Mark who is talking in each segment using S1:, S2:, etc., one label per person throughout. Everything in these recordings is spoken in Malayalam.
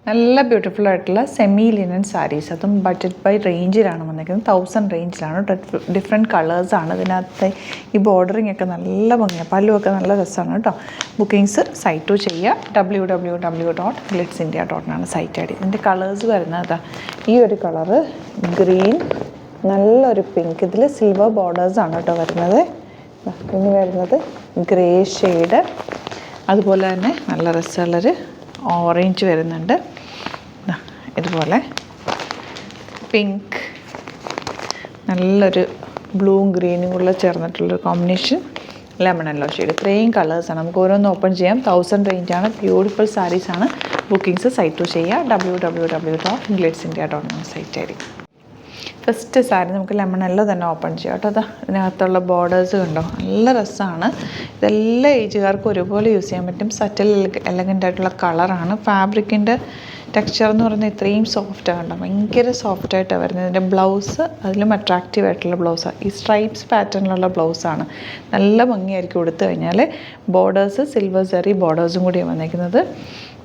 S1: നല്ല ബ്യൂട്ടിഫുൾ ആയിട്ടുള്ള സെമി ലിനൻ സാരീസ്, അതും ബഡ്ജറ്റ് ബൈ റേഞ്ചിലാണ് വന്നിരിക്കുന്നത്. 1000 റേഞ്ചിലാണ്. ഡിഫറെൻറ്റ് കളേഴ്സാണ് ഇതിനകത്ത്. ഈ ബോർഡറിങ് ഒക്കെ നല്ല ഭംഗിയാണ്, പല്ലുമൊക്കെ നല്ല രസമാണ് കേട്ടോ. ബുക്കിങ്സ് സൈറ്റ് ചെയ്യുക. www.glitzindia.com site I D. ഇതിൻ്റെ കളേഴ്സ് വരുന്നത് ഈ ഒരു കളറ് ഗ്രീൻ, നല്ലൊരു പിങ്ക്, ഇതിൽ സിൽവർ ബോർഡേഴ്സാണ് കേട്ടോ വരുന്നത്. ഇനി വരുന്നത് ഗ്രേ ഷെയ്ഡ്, അതുപോലെ തന്നെ നല്ല രസമുള്ളൊരു ഓറഞ്ച് വരുന്നുണ്ട്. ഇതുപോലെ പിങ്ക്, നല്ലൊരു ബ്ലൂവും ഗ്രീനും കൂടെ ചേർന്നിട്ടുള്ളൊരു കോമ്പിനേഷൻ, ലെമൺ യെല്ലോ ഷെയ്ഡ്. ഇത്രയും കളേഴ്സാണ്. നമുക്ക് ഓരോന്ന് ഓപ്പൺ ചെയ്യാം. 1000 റേഞ്ചാണ്. ബ്യൂട്ടിഫുൾ സാരീസാണ്. ബുക്കിങ്സ് സൈറ്റ് ചെയ്യുക. www.glitzindia.com site I D. First sari നമുക്ക് ലെമൺ യെല്ലോ തന്നെ ഓപ്പൺ ചെയ്യാം കേട്ടോ. അതാ ഇതിനകത്തുള്ള ബോർഡേഴ്സ് കണ്ടോ, നല്ല രസമാണ്. ഇതെല്ലാ ഏജുകാർക്കും ഒരുപോലെ യൂസ് ചെയ്യാൻ പറ്റും. സറ്റൽ എലഗൻ്റ് ആയിട്ടുള്ള കളറാണ്. ഫാബ്രിക്കിൻ്റെ ടെക്സ്ചർ എന്ന് പറയുന്നത് ഇത്രയും സോഫ്റ്റാണ് കണ്ടോ, ഭയങ്കര സോഫ്റ്റായിട്ടാണ് വരുന്നത്. ഇതിൻ്റെ ബ്ലൗസ് അതിലും അട്രാക്റ്റീവ് ആയിട്ടുള്ള ബ്ലൗസാണ്. ഈ സ്ട്രൈപ്സ് പാറ്റേണിലുള്ള ബ്ലൗസാണ്. നല്ല ഭംഗിയായിരിക്കും കൊടുത്തു കഴിഞ്ഞാൽ. ബോർഡേഴ്സ് സിൽവർ സെറി ബോർഡേഴ്സും കൂടിയാണ് വന്നിരിക്കുന്നത്.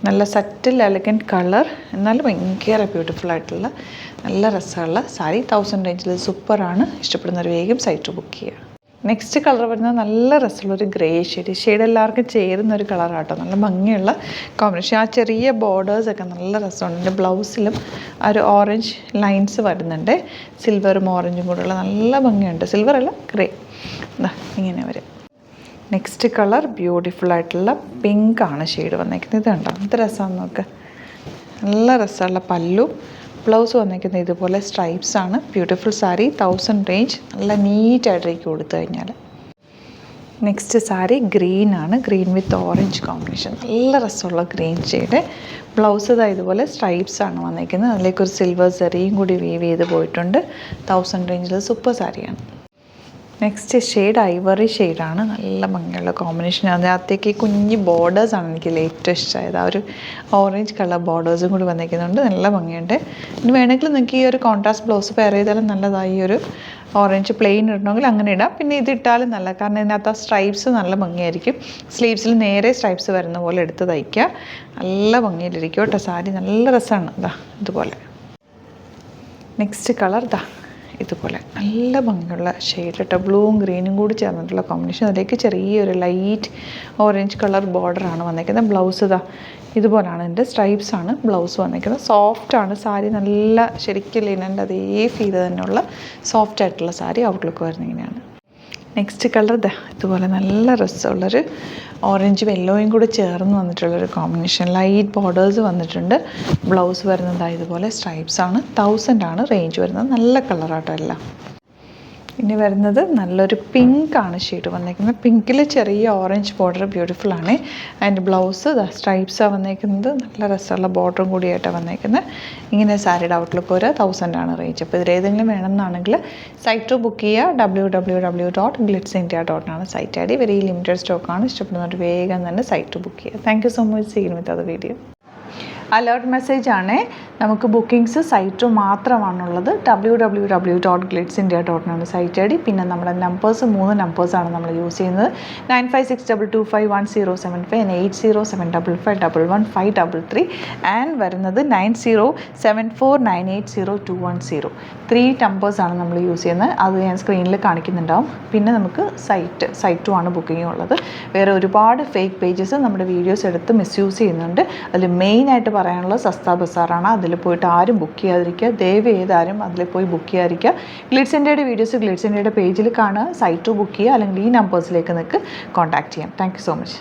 S1: നല്ല സറ്റിൽ എലഗൻറ്റ് കളർ, എന്നാൽ ഭയങ്കര ബ്യൂട്ടിഫുൾ ആയിട്ടുള്ള നല്ല രസമുള്ള സാരി. 1000 റേഞ്ചിൽ സൂപ്പറാണ്. ഇഷ്ടപ്പെടുന്നവർ വേഗം സൈറ്റ് ബുക്ക് ചെയ്യുക. നെക്സ്റ്റ് കളർ വരുന്നത് നല്ല രസമുള്ളൊരു ഗ്രേ ഷെയ്ഡ് എല്ലാവർക്കും ചേരുന്നൊരു കളറാട്ടോ. നല്ല ഭംഗിയുള്ള കോമ്പിനേഷൻ. ആ ചെറിയ ബോർഡേഴ്സൊക്കെ നല്ല രസമുണ്ട്. എൻ്റെ ബ്ലൗസിലും ആ ഒരു ഓറഞ്ച് ലൈൻസ് വരുന്നുണ്ട്. സിൽവറും ഓറഞ്ചും കൂടെയുള്ള നല്ല ഭംഗിയുണ്ട്. സിൽവർ അല്ല, ഗ്രേ. ഇങ്ങനെ വരും. നെക്സ്റ്റ് കളർ ബ്യൂട്ടിഫുൾ ആയിട്ടുള്ള പിങ്ക് ആണ് ഷെയ്ഡ് വന്നിരിക്കുന്നത്. ഇത് കണ്ടോ, എന്ത് രസമാണെന്ന് നോക്ക്. നല്ല രസമുള്ള പല്ലു. ബ്ലൗസ് വന്നിരിക്കുന്നത് ഇതുപോലെ സ്ട്രൈപ്സ് ആണ്. ബ്യൂട്ടിഫുൾ സാരി. 1000 റേഞ്ച്. നല്ല നീറ്റായിട്ടിരിക്കും കൊടുത്തു കഴിഞ്ഞാൽ. നെക്സ്റ്റ് സാരി ഗ്രീൻ ആണ്. ഗ്രീൻ വിത്ത് ഓറഞ്ച് കോമ്പിനേഷൻ. നല്ല രസമുള്ള ഗ്രീൻ ഷെയ്ഡ്. ബ്ലൗസ് ഇതാ ഇതുപോലെ സ്ട്രൈപ്സ് ആണ് വന്നിരിക്കുന്നത്. അതിലേക്കൊരു സിൽവർ സെറിയും കൂടി വീവ് ചെയ്ത് പോയിട്ടുണ്ട്. 1000 റേഞ്ചിൽ സൂപ്പർ സാരിയാണ്. നെക്സ്റ്റ് ഷെയ്ഡ് ഐവറി ഷെയ്ഡാണ്. നല്ല ഭംഗിയുള്ള കോമ്പിനേഷൻ. അതിനകത്തേക്ക് കുഞ്ഞ് ബോർഡേഴ്സാണ് എനിക്ക് ഏറ്റവും ഇഷ്ടമായത്. ആ ഒരു ഓറഞ്ച് കളർ ബോർഡേഴ്സും കൂടി വന്നിരിക്കുന്നുണ്ട്. നല്ല ഭംഗിയുണ്ട്. ഇനി വേണമെങ്കിൽ നിങ്ങൾക്ക് ഈ ഒരു കോൺട്രാസ്റ്റ് ബ്ലൗസ് പെയർ ചെയ്താലും നല്ലതായി. ഈ ഒരു ഓറഞ്ച് പ്ലെയിൻ ഇടണമെങ്കിൽ അങ്ങനെ ഇടാം. പിന്നെ ഇതിട്ടാലും നല്ല, കാരണം ഇതിനകത്ത് ആ സ്ട്രൈപ്സ് നല്ല ഭംഗിയായിരിക്കും. സ്ലീവ്സിൽ നേരെ സ്ട്രൈപ്സ് വരുന്ന പോലെ എടുത്ത് തയ്ക്കുക. നല്ല ഭംഗിയിലിരിക്കും കേട്ടോ സാരി. നല്ല രസമാണ്. ഇതുപോലെ. നെക്സ്റ്റ് കളർ ഇതുപോലെ നല്ല ഭംഗിയുള്ള ഷെയ്ഡ് കേട്ടോ. ബ്ലൂവും ഗ്രീനും കൂടി ചേർന്നിട്ടുള്ള കോമ്പിനേഷൻ. അതിലേക്ക് ചെറിയൊരു ലൈറ്റ് ഓറഞ്ച് കളർ ബോർഡറാണ് വന്നിരിക്കുന്നത്. ബ്ലൗസ് ഇതുപോലെയാണ്. ഇതിൻ്റെ സ്ട്രൈപ്സാണ് ബ്ലൗസ് വന്നിരിക്കുന്നത്. സോഫ്റ്റാണ് സാരി. നല്ല ശരിക്കും ലിനൻ്റെ അതേ ഫീൽ തന്നെയുള്ള സോഫ്റ്റ് ആയിട്ടുള്ള സാരി. ഔട്ട്ലുക്ക് വരുന്നത് ഇങ്ങനെയാണ്. നെക്സ്റ്റ് കളർ ഇതുപോലെ നല്ല രസമുള്ളൊരു ഓറഞ്ചും യെല്ലോയും കൂടി ചേർന്ന് വന്നിട്ടുള്ളൊരു കോമ്പിനേഷൻ. ലൈറ്റ് ബോർഡേഴ്സ് വന്നിട്ടുണ്ട്. ബ്ലൗസ് വരുന്നത് ഇതുപോലെ സ്ട്രൈപ്സാണ്. 1000 ആണ് റേഞ്ച് വരുന്നത്. നല്ല കളറാട്ടോ എല്ലാം. ഇനി വരുന്നത് നല്ലൊരു പിങ്ക് ആണ് ഷെയ്ഡ് വന്നിരിക്കുന്നത്. പിങ്കിൽ ചെറിയ ഓറഞ്ച് ബോർഡർ ബ്യൂട്ടിഫുൾ ആണ്. അതിൻ്റെ ബ്ലൗസ് സ്ട്രൈപ്സാണ് വന്നിരിക്കുന്നത്. നല്ല രസമുള്ള ബോർഡറും കൂടിയായിട്ടാണ് വന്നിരിക്കുന്നത്. ഇങ്ങനെ സാരിയുടെ ഔട്ട്ലുക്ക് വരെ 1000 ആണ് റേഞ്ച്. അപ്പോൾ ഇതിലേതെങ്കിലും വേണമെന്നാണെങ്കിൽ സൈറ്റ് ബുക്ക് ചെയ്യുക. www.glitzindia.com site I D. Very limited സ്റ്റോക്കാണ്. ഇഷ്ടപ്പെടുന്നവർ വേഗം തന്നെ സൈറ്റ് ബുക്ക് ചെയ്യുക. Thank you so much. See you with other video. Alert message ആണ്. നമുക്ക് ബുക്കിങ്സ് സൈറ്റ് മാത്രമാണുള്ളത്. www.glitzindia.com site I D. പിന്നെ നമ്മുടെ നമ്പേഴ്സ് 3 നമ്പേഴ്സാണ് നമ്മൾ യൂസ് ചെയ്യുന്നത്. 9562251075 and 8075551533 ആൻഡ് വരുന്നത് 9074980210. 3 നമ്പേഴ്സാണ് നമ്മൾ യൂസ് ചെയ്യുന്നത്. അത് ഞാൻ സ്ക്രീനിൽ കാണിക്കുന്നുണ്ടാവും. പിന്നെ നമുക്ക് സൈറ്റും ആണ് ബുക്കിംഗ് ഉള്ളത്. വേറെ ഒരുപാട് ഫേക്ക് പേജസ് നമ്മുടെ വീഡിയോസ് എടുത്ത് മിസ്യൂസ് ചെയ്യുന്നുണ്ട്. അതിൽ മെയിനായിട്ട് പറയാനുള്ളത് സസ്ത ബസാറാണ്. അതിൽ പോയിട്ട് ആരും ബുക്ക് ചെയ്യാതിരിക്കുക. ദയവ് ചെയ്താരും അതിൽ പോയി ബുക്ക് ചെയ്യാതിരിക്കുക. ഗ്ലിറ്റ്സ് വീഡിയോസ് ഗ്ലിറ്റ്സ് പേജിൽ കാണുക. സൈറ്റ് ബുക്ക് ചെയ്യുക. അല്ലെങ്കിൽ ഈ നമ്പേഴ്സിലേക്ക് നിങ്ങൾക്ക് കോൺടാക്ട് ചെയ്യാം. Thank you so much.